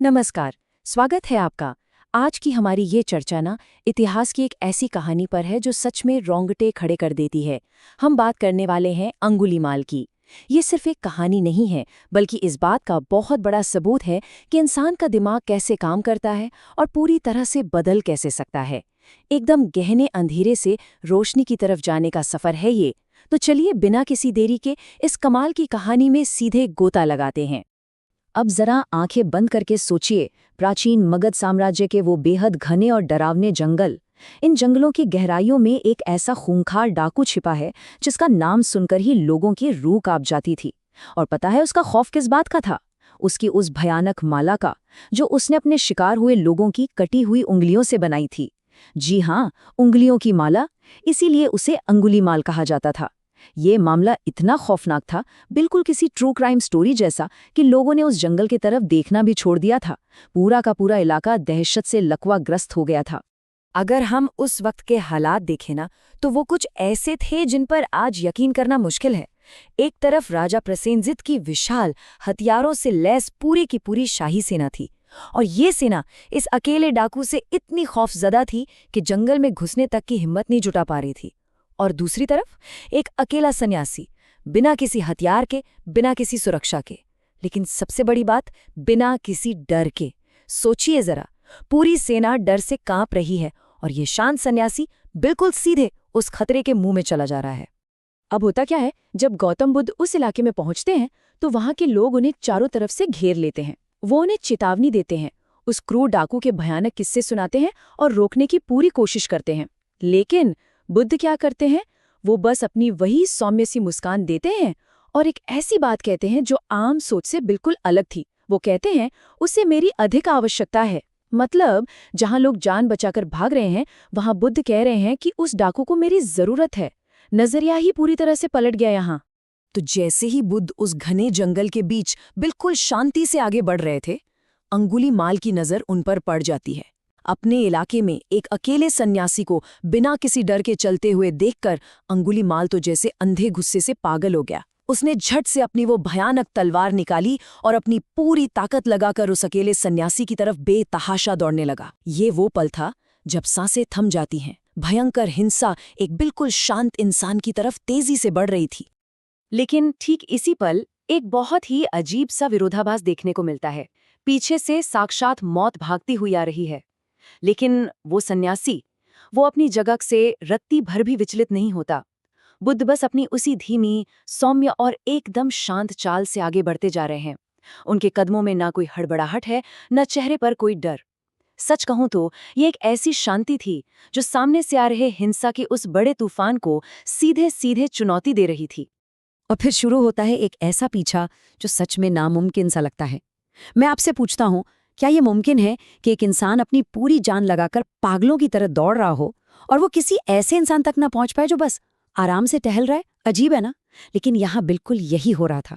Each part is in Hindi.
नमस्कार। स्वागत है आपका। आज की हमारी ये चर्चा इतिहास की एक ऐसी कहानी पर है जो सच में रोंगटे खड़े कर देती है। हम बात करने वाले हैं अंगुलीमाल की। ये सिर्फ एक कहानी नहीं है, बल्कि इस बात का बहुत बड़ा सबूत है कि इंसान का दिमाग कैसे काम करता है और पूरी तरह से बदल कैसे सकता है। एकदम गहने अंधेरे से रोशनी की तरफ जाने का सफर है ये। तो चलिए बिना किसी देरी के इस कमाल की कहानी में सीधे गोता लगाते हैं। अब जरा आंखें बंद करके सोचिए, प्राचीन मगध साम्राज्य के वो बेहद घने और डरावने जंगल। इन जंगलों की गहराइयों में एक ऐसा खूंखार डाकू छिपा है जिसका नाम सुनकर ही लोगों की रूह कांप जाती थी। और पता है उसका खौफ किस बात का था? उसकी उस भयानक माला का, जो उसने अपने शिकार हुए लोगों की कटी हुई उंगलियों से बनाई थी। जी हाँ, उंगलियों की माला। इसीलिए उसे अंगुलीमाल कहा जाता था। ये मामला इतना खौफनाक था, बिल्कुल किसी ट्रू क्राइम स्टोरी जैसा, कि लोगों ने उस जंगल की तरफ देखना भी छोड़ दिया था। पूरा का पूरा इलाका दहशत से लकवाग्रस्त हो गया था। अगर हम उस वक्त के हालात देखें ना, तो वो कुछ ऐसे थे जिन पर आज यकीन करना मुश्किल है। एक तरफ राजा प्रसेनजित की विशाल हथियारों से लैस पूरी की पूरी शाही सेना थी, और ये सेना इस अकेले डाकू से इतनी खौफजदा थी कि जंगल में घुसने तक की हिम्मत नहीं जुटा पा रही थी। और दूसरी तरफ एक अकेला सन्यासी, बिना किसी हथियार के, बिना किसी सुरक्षा के, लेकिन सबसे बड़ी बात, बिना किसी डर के। सोचिए जरा, पूरी सेना डर से कांप रही है और ये शांत सन्यासी बिल्कुल सीधे उस खतरे के मुंह में चला जा रहा है। अब होता क्या है, जब गौतम बुद्ध उस इलाके में पहुंचते हैं तो वहां के लोग उन्हें चारों तरफ से घेर लेते हैं। वो उन्हें चेतावनी देते हैं, उस क्रूर डाकू के भयानक किस्से सुनाते हैं और रोकने की पूरी कोशिश करते हैं। लेकिन बुद्ध क्या करते हैं? वो बस अपनी वही सौम्य सी मुस्कान देते हैं और एक ऐसी बात कहते हैं जो आम सोच से बिल्कुल अलग थी। वो कहते हैं, उससे मेरी अधिक आवश्यकता है। मतलब, जहां लोग जान बचाकर भाग रहे हैं, वहां बुद्ध कह रहे हैं कि उस डाकू को मेरी जरूरत है। नजरिया ही पूरी तरह से पलट गया यहाँ। तो जैसे ही बुद्ध उस घने जंगल के बीच बिल्कुल शांति से आगे बढ़ रहे थे, अंगुलीमाल की नजर उन पर पड़ जाती है। अपने इलाके में एक अकेले सन्यासी को बिना किसी डर के चलते हुए देखकर अंगुलीमाल तो जैसे अंधे गुस्से से पागल हो गया। उसने झट से अपनी वो भयानक तलवार निकाली और अपनी पूरी ताकत लगाकर उस अकेले सन्यासी की तरफ बेतहाशा दौड़ने लगा। ये वो पल था जब सांसें थम जाती हैं। भयंकर हिंसा एक बिल्कुल शांत इंसान की तरफ तेजी से बढ़ रही थी। लेकिन ठीक इसी पल एक बहुत ही अजीब सा विरोधाभास देखने को मिलता है। पीछे से साक्षात मौत भागती हुई आ रही है। लेकिन वो सन्यासी, वो अपनी जगह से रत्ती भर भी विचलित नहीं होता। बुद्ध बस अपनी उसी धीमी, सौम्य और एकदम शांत चाल से आगे बढ़ते जा रहे हैं। उनके कदमों में ना कोई हड़बड़ाहट है, न चेहरे पर कोई डर। सच कहूं तो ये एक ऐसी शांति थी जो सामने से आ रहे हिंसा के उस बड़े तूफान को सीधे सीधे चुनौती दे रही थी। और फिर शुरू होता है एक ऐसा पीछा जो सच में नामुमकिन सा लगता है। मैं आपसे पूछता हूँ, क्या ये मुमकिन है कि एक इंसान अपनी पूरी जान लगाकर पागलों की तरह दौड़ रहा हो और वो किसी ऐसे इंसान तक ना पहुंच पाए जो बस आराम से टहल रहा है? अजीब है ना? लेकिन यहाँ बिल्कुल यही हो रहा था।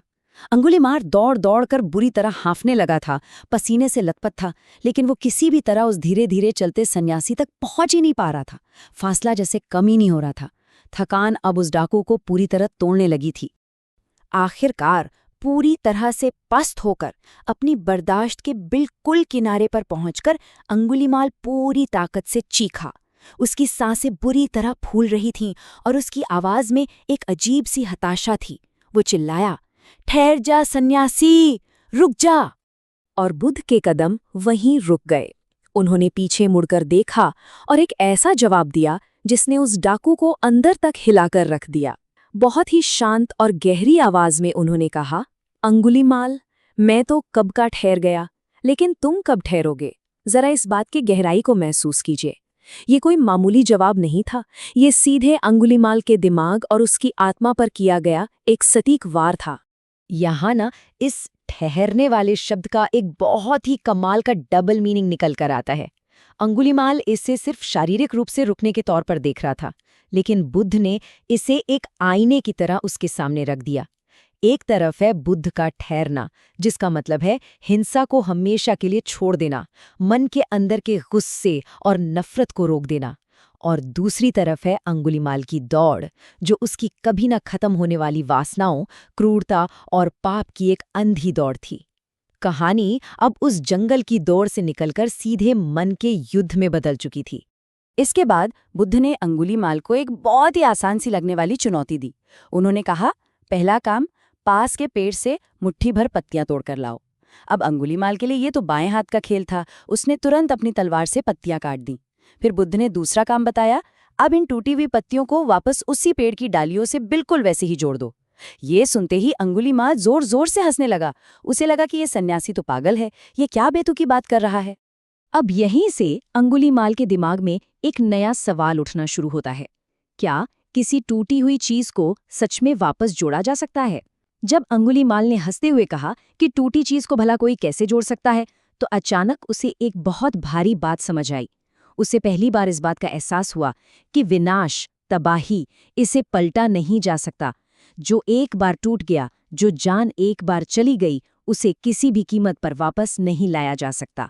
अंगुलीमाल दौड़ दौड़ कर बुरी तरह हांफने लगा था, पसीने से लथपथ था, लेकिन वो किसी भी तरह उस धीरे धीरे चलते सन्यासी तक पहुंच ही नहीं पा रहा था। फासला जैसे कम ही नहीं हो रहा था। थकान अब उस डाकू को पूरी तरह तोड़ने लगी थी। आखिरकार पूरी तरह से पस्त होकर, अपनी बर्दाश्त के बिल्कुल किनारे पर पहुंचकर अंगुलीमाल पूरी ताकत से चीखा। उसकी सांसें बुरी तरह फूल रही थीं और उसकी आवाज में एक अजीब सी हताशा थी। वो चिल्लाया, ठहर जा सन्यासी, रुक जा। और बुद्ध के कदम वहीं रुक गए। उन्होंने पीछे मुड़कर देखा और एक ऐसा जवाब दिया जिसने उस डाकू को अंदर तक हिलाकर रख दिया। बहुत ही शांत और गहरी आवाज में उन्होंने कहा, अंगुलीमाल, मैं तो कब का ठहर गया, लेकिन तुम कब ठहरोगे? जरा इस बात की गहराई को महसूस कीजिए। ये कोई मामूली जवाब नहीं था। ये सीधे अंगुलीमाल के दिमाग और उसकी आत्मा पर किया गया एक सटीक वार था। यहाँ ना इस ठहरने वाले शब्द का एक बहुत ही कमाल का डबल मीनिंग निकल कर आता है। अंगुलीमाल इसे सिर्फ शारीरिक रूप से रुकने के तौर पर देख रहा था, लेकिन बुद्ध ने इसे एक आईने की तरह उसके सामने रख दिया। एक तरफ है बुद्ध का ठहरना, जिसका मतलब है हिंसा को हमेशा के लिए छोड़ देना, मन के अंदर के गुस्से और नफरत को रोक देना। और दूसरी तरफ है अंगुलीमाल की दौड़, जो उसकी कभी न खत्म होने वाली वासनाओं, क्रूरता और पाप की एक अंधी दौड़ थी। कहानी अब उस जंगल की दौड़ से निकलकर सीधे मन के युद्ध में बदल चुकी थी। इसके बाद बुद्ध ने अंगुलीमाल को एक बहुत ही आसान सी लगने वाली चुनौती दी। उन्होंने कहा, पहला काम, पास के पेड़ से मुट्ठी भर पत्तियां तोड़कर लाओ। अब अंगुलीमाल के लिए ये तो बाएं हाथ का खेल था। उसने तुरंत अपनी तलवार से पत्तियां काट दी। फिर बुद्ध ने दूसरा काम बताया, अब इन टूटी हुई पत्तियों को वापस उसी पेड़ की डालियों से बिल्कुल वैसे ही जोड़ दो। ये सुनते ही अंगुलीमाल जोर जोर से हंसने लगा। उसे लगा कि ये सन्यासी तो पागल है, ये क्या बेतुकी बात कर रहा है। अब यहीं से अंगुलीमाल के दिमाग में एक नया सवाल उठना शुरू होता है। क्या किसी टूटी हुई चीज को सच में वापस जोड़ा जा सकता है? जब अंगुलीमाल ने हंसते हुए कहा कि टूटी चीज को भला कोई कैसे जोड़ सकता है, तो अचानक उसे एक बहुत भारी बात समझ आई। उसे पहली बार इस बात का एहसास हुआ कि विनाश, तबाही, इसे पलटा नहीं जा सकता। जो एक बार टूट गया, जो जान एक बार चली गई, उसे किसी भी कीमत पर वापस नहीं लाया जा सकता।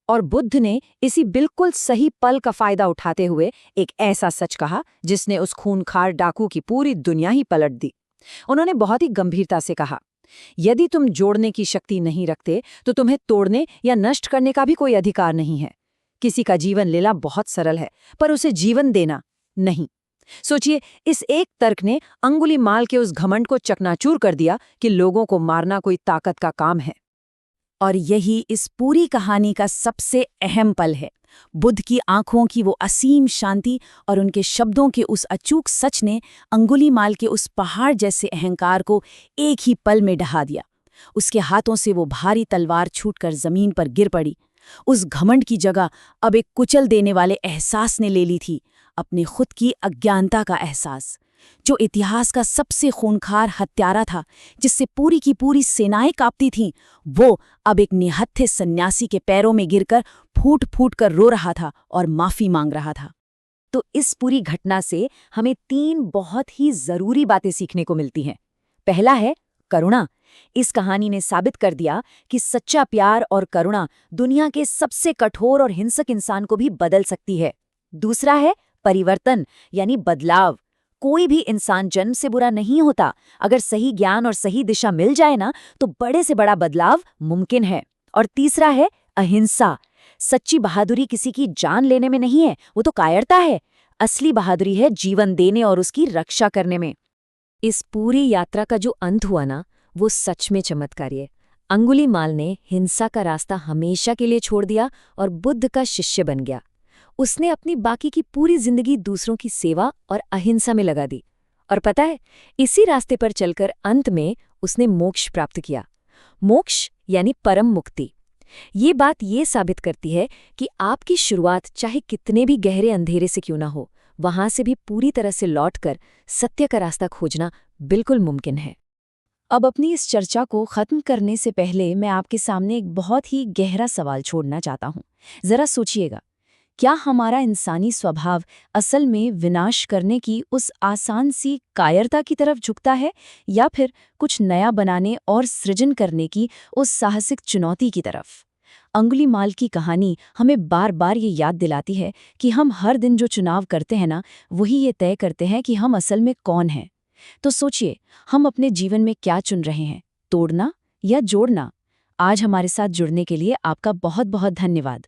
और बुद्ध ने इसी बिल्कुल सही पल का फायदा उठाते हुए एक ऐसा सच कहा जिसने उस खूंखार डाकू की पूरी दुनिया ही पलट दी। उन्होंने बहुत ही गंभीरता से कहा, यदि तुम जोड़ने की शक्ति नहीं रखते तो तुम्हें तोड़ने या नष्ट करने का भी कोई अधिकार नहीं है। किसी का जीवन लेना बहुत सरल है, पर उसे जीवन देना नहीं। सोचिए, इस एक तर्क ने अंगुलीमाल के उस घमंड को चकनाचूर कर दिया कि लोगों को मारना कोई ताकत का काम है। और यही इस पूरी कहानी का सबसे अहम पल है। बुद्ध की आंखों की वो असीम शांति और उनके शब्दों के उस अचूक सच ने अंगुलीमाल के उस पहाड़ जैसे अहंकार को एक ही पल में ढहा दिया। उसके हाथों से वो भारी तलवार छूटकर जमीन पर गिर पड़ी। उस घमंड की जगह अब एक कुचल देने वाले एहसास ने ले ली थी, अपने खुद की अज्ञानता का एहसास। जो इतिहास का सबसे खूंखार हत्यारा था, जिससे पूरी की पूरी सेनाएं कांपती थीं, वो अब एक निहत्थे सन्यासी के पैरों में गिरकर फूट फूट कर रो रहा था और माफी मांग रहा था। तो इस पूरी घटना से हमें 3 बहुत ही जरूरी बातें सीखने को मिलती हैं। पहला है करुणा। इस कहानी ने साबित कर दिया कि सच्चा प्यार और करुणा दुनिया के सबसे कठोर और हिंसक इंसान को भी बदल सकती है। दूसरा है परिवर्तन, यानी बदलाव। कोई भी इंसान जन्म से बुरा नहीं होता। अगर सही ज्ञान और सही दिशा मिल जाए ना, तो बड़े से बड़ा बदलाव मुमकिन है। और तीसरा है अहिंसा। सच्ची बहादुरी किसी की जान लेने में नहीं है, वो तो कायरता है। असली बहादुरी है जीवन देने और उसकी रक्षा करने में। इस पूरी यात्रा का जो अंत हुआ ना, वो सच में चमत्कारी है। अंगुलीमाल ने हिंसा का रास्ता हमेशा के लिए छोड़ दिया और बुद्ध का शिष्य बन गया। उसने अपनी बाकी की पूरी जिंदगी दूसरों की सेवा और अहिंसा में लगा दी। और पता है, इसी रास्ते पर चलकर अंत में उसने मोक्ष प्राप्त किया। मोक्ष यानी परम मुक्ति। ये बात ये साबित करती है कि आपकी शुरुआत चाहे कितने भी गहरे अंधेरे से क्यों ना हो, वहां से भी पूरी तरह से लौटकर सत्य का रास्ता खोजना बिल्कुल मुमकिन है। अब अपनी इस चर्चा को खत्म करने से पहले मैं आपके सामने एक बहुत ही गहरा सवाल छोड़ना चाहता हूँ। जरा सोचिएगा, क्या हमारा इंसानी स्वभाव असल में विनाश करने की उस आसान सी कायरता की तरफ झुकता है, या फिर कुछ नया बनाने और सृजन करने की उस साहसिक चुनौती की तरफ? अंगुलीमाल की कहानी हमें बार बार ये याद दिलाती है कि हम हर दिन जो चुनाव करते हैं ना, वही ये तय करते हैं कि हम असल में कौन हैं। तो सोचिए, हम अपने जीवन में क्या चुन रहे हैं, तोड़ना या जोड़ना? आज हमारे साथ जुड़ने के लिए आपका बहुत बहुत धन्यवाद।